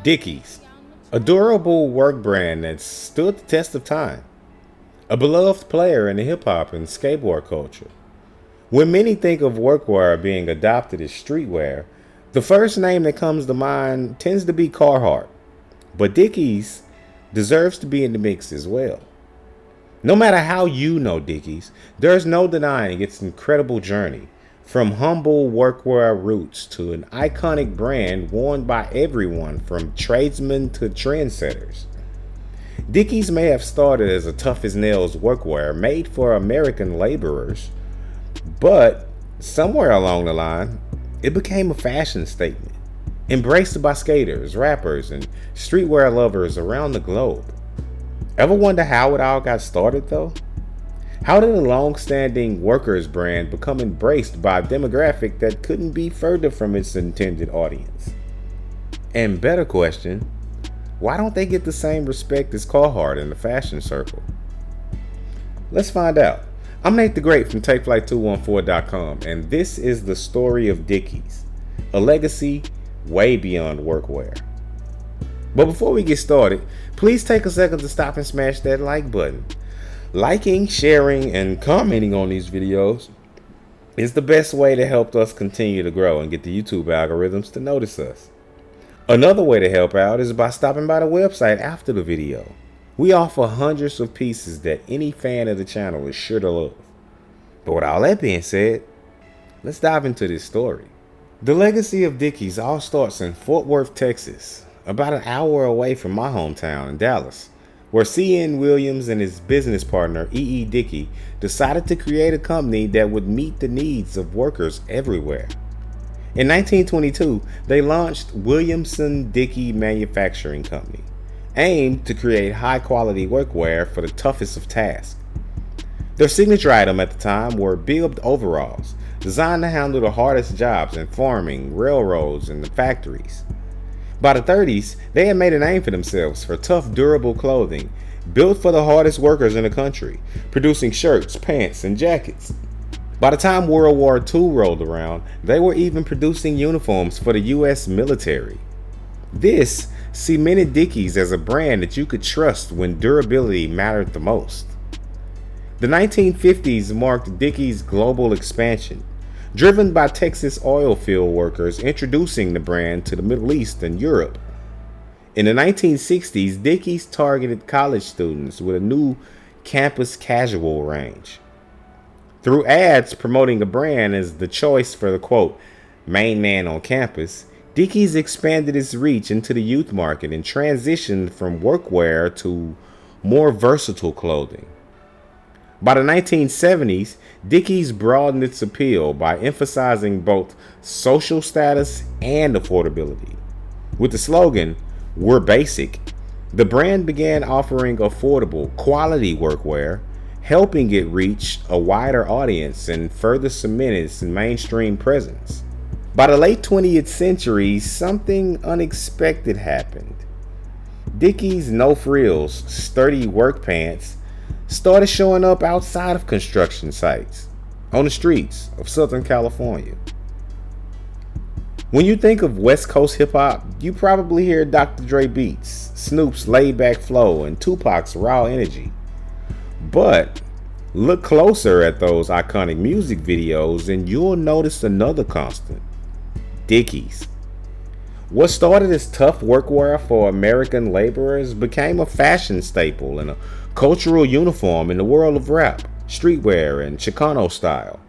Dickies, a durable work brand that stood the test of time, a beloved player in the hip hop and skateboard culture. When many think of workwear being adopted as streetwear, the first name that comes to mind tends to be Carhartt, but Dickies deserves to be in the mix as well. No matter how you know Dickies, there's no denying its incredible journey. From humble workwear roots to an iconic brand worn by everyone from tradesmen to trendsetters. Dickies may have started as a tough as nails workwear made for American laborers, but somewhere along the line, it became a fashion statement, embraced by skaters, rappers, and streetwear lovers around the globe. Ever wonder how it all got started though? How did a long-standing workers brand become embraced by a demographic that couldn't be further from its intended audience? And better question, why don't they get the same respect as Carhartt in the fashion circle? Let's find out. I'm Nate the Great from TakeFlight214.com, and this is the story of Dickies, a legacy way beyond workwear. But before we get started, please take a second to stop and smash that like button. Liking, sharing, and commenting on these videos is the best way to help us continue to grow and get the YouTube algorithms to notice us. Another way to help out is by stopping by the website after the video. We offer hundreds of pieces that any fan of the channel is sure to love. But with all that being said, let's dive into this story. The legacy of Dickies all starts in Fort Worth, Texas, about an hour away from my hometown in Dallas, where C.N. Williams and his business partner E.E. Dickey decided to create a company that would meet the needs of workers everywhere. In 1922, they launched Williamson Dickey Manufacturing Company, aimed to create high-quality workwear for the toughest of tasks. Their signature item at the time were bibbed overalls, designed to handle the hardest jobs in farming, railroads, and the factories. By the 30s, they had made a name for themselves for tough, durable clothing built for the hardest workers in the country, producing shirts, pants, and jackets. By the time World War II rolled around, they were even producing uniforms for the U.S. military. This cemented Dickies as a brand that you could trust when durability mattered the most. The 1950s marked Dickies' global expansion, driven by Texas oil field workers introducing the brand to the Middle East and Europe. In the 1960s, Dickies targeted college students with a new campus casual range. Through ads promoting the brand as the choice for the quote, main man on campus, Dickies expanded its reach into the youth market and transitioned from workwear to more versatile clothing. By the 1970s, Dickies broadened its appeal by emphasizing both social status and affordability. With the slogan, "We're Basic," the brand began offering affordable, quality workwear, helping it reach a wider audience and further cement its mainstream presence. By the late 20th century, something unexpected happened. Dickies' no-frills, sturdy work pants started showing up outside of construction sites, on the streets of Southern California. When you think of West Coast hip-hop, you probably hear Dr. Dre beats, Snoop's laid-back flow, and Tupac's raw energy. But look closer at those iconic music videos and you'll notice another constant: Dickies. What started as tough workwear for American laborers became a fashion staple and a cultural uniform in the world of rap, streetwear, and Chicano style.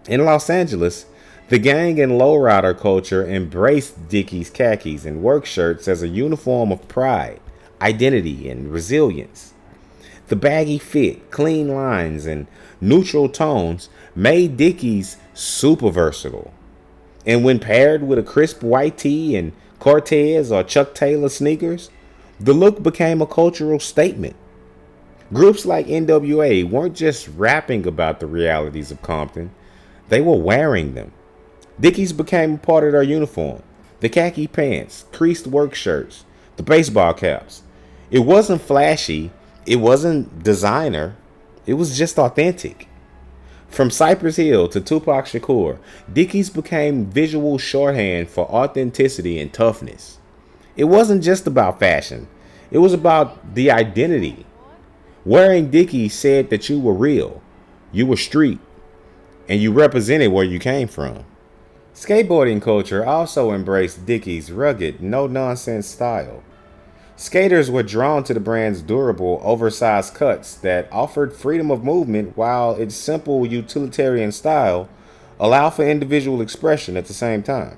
In Los Angeles, the gang and lowrider culture embraced Dickies khakis and work shirts as a uniform of pride, identity, and resilience. The baggy fit, clean lines, and neutral tones made Dickies super versatile. And when paired with a crisp white tee and Cortez or Chuck Taylor sneakers, the look became a cultural statement. Groups like NWA weren't just rapping about the realities of Compton, they were wearing them. Dickies became a part of their uniform. The khaki pants, creased work shirts, the baseball caps. It wasn't flashy, it wasn't designer, it was just authentic. From Cypress Hill to Tupac Shakur, Dickies became visual shorthand for authenticity and toughness. It wasn't just about fashion. It was about the identity. Wearing Dickies said that you were real, you were street, and you represented where you came from. Skateboarding culture also embraced Dickies' rugged, no-nonsense style. Skaters were drawn to the brand's durable, oversized cuts that offered freedom of movement while its simple utilitarian style allowed for individual expression at the same time.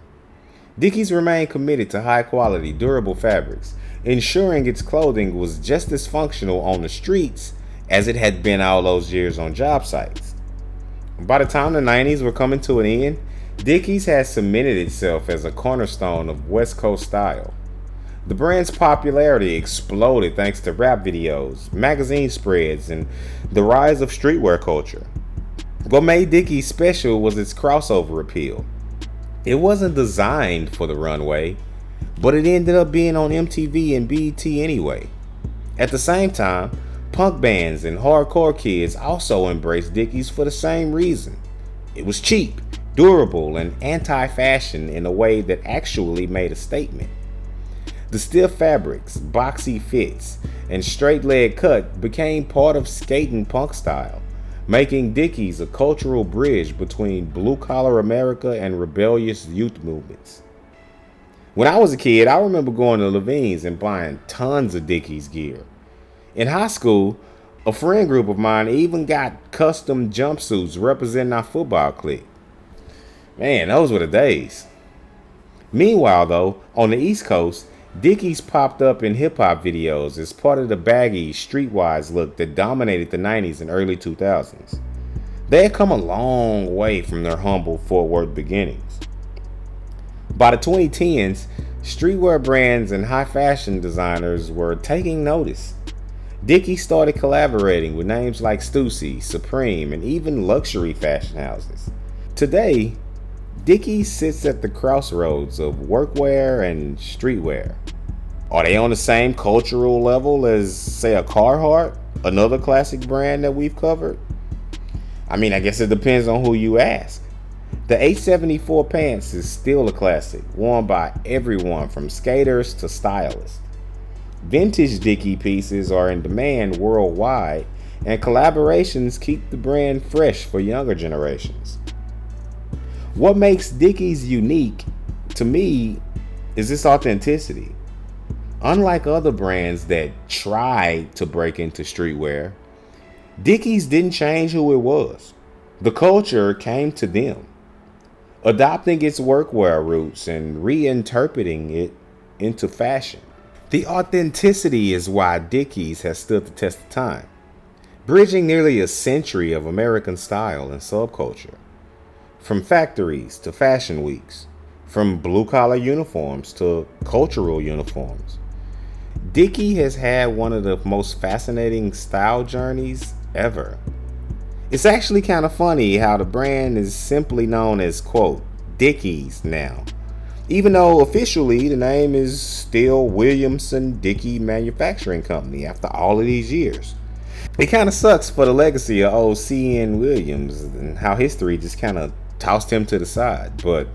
Dickies remained committed to high-quality, durable fabrics, ensuring its clothing was just as functional on the streets as it had been all those years on job sites. By the time the 90s were coming to an end, Dickies had cemented itself as a cornerstone of West Coast style. The brand's popularity exploded thanks to rap videos, magazine spreads, and the rise of streetwear culture. What made Dickies special was its crossover appeal. It wasn't designed for the runway, but it ended up being on MTV and BET anyway. At the same time, punk bands and hardcore kids also embraced Dickies for the same reason. It was cheap, durable, and anti-fashion in a way that actually made a statement. The stiff fabrics, boxy fits, and straight leg cut became part of skating punk style, making Dickies a cultural bridge between blue-collar America and rebellious youth movements. When I was a kid, I remember going to Levine's and buying tons of Dickies gear. In high school, a friend group of mine even got custom jumpsuits representing our football clique. Man, those were the days. Meanwhile, though, on the East Coast, Dickies popped up in hip-hop videos as part of the baggy, streetwise look that dominated the 90s and early 2000s. They had come a long way from their humble Fort Worth beginnings. By the 2010s, streetwear brands and high-fashion designers were taking notice. Dickies started collaborating with names like Stussy, Supreme, and even luxury fashion houses. Today, Dickies sits at the crossroads of workwear and streetwear. Are they on the same cultural level as, say, a Carhartt, another classic brand that we've covered? I mean, I guess it depends on who you ask. The 874 pants is still a classic, worn by everyone from skaters to stylists. Vintage Dickie pieces are in demand worldwide, and collaborations keep the brand fresh for younger generations. What makes Dickies unique, to me, is its authenticity. Unlike other brands that tried to break into streetwear, Dickies didn't change who it was. The culture came to them, adopting its workwear roots and reinterpreting it into fashion. The authenticity is why Dickies has stood the test of time, bridging nearly a century of American style and subculture. From factories to fashion weeks, from blue-collar uniforms to cultural uniforms, Dickie has had one of the most fascinating style journeys ever. It's actually kind of funny how the brand is simply known as, quote, Dickies now, even though officially the name is still Williamson Dickey Manufacturing Company after all of these years. It kind of sucks for the legacy of old C.N. Williams and how history just kind of tossed him to the side, but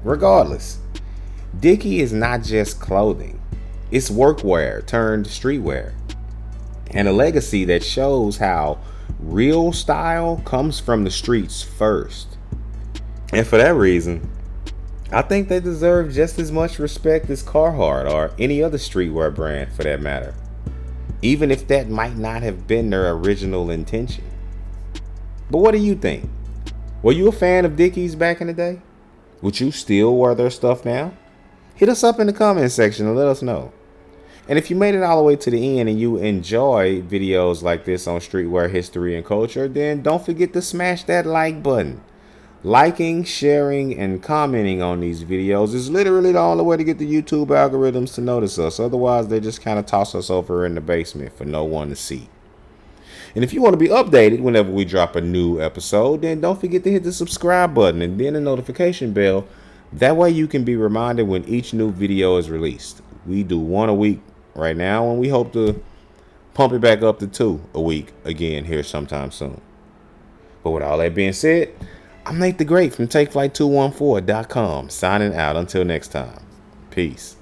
regardless, Dickie is not just clothing. It's workwear turned streetwear, and a legacy that shows how real style comes from the streets first. And for that reason, I think they deserve just as much respect as Carhartt or any other streetwear brand for that matter, even if that might not have been their original intention. But what do you think? Were you a fan of Dickies back in the day? Would you still wear their stuff now? Hit us up in the comment section and let us know. And if you made it all the way to the end and you enjoy videos like this on streetwear history and culture, then don't forget to smash that like button. Liking, sharing, and commenting on these videos is literally the only way to get the YouTube algorithms to notice us. Otherwise, they just kind of toss us over in the basement for no one to see. And if you want to be updated whenever we drop a new episode, then don't forget to hit the subscribe button and then the notification bell. That way you can be reminded when each new video is released. We do one a week right now, and we hope to pump it back up to 2 a week again here sometime soon. But with all that being said, I'm Nate the Great from TakeFlight214.com signing out until next time. Peace.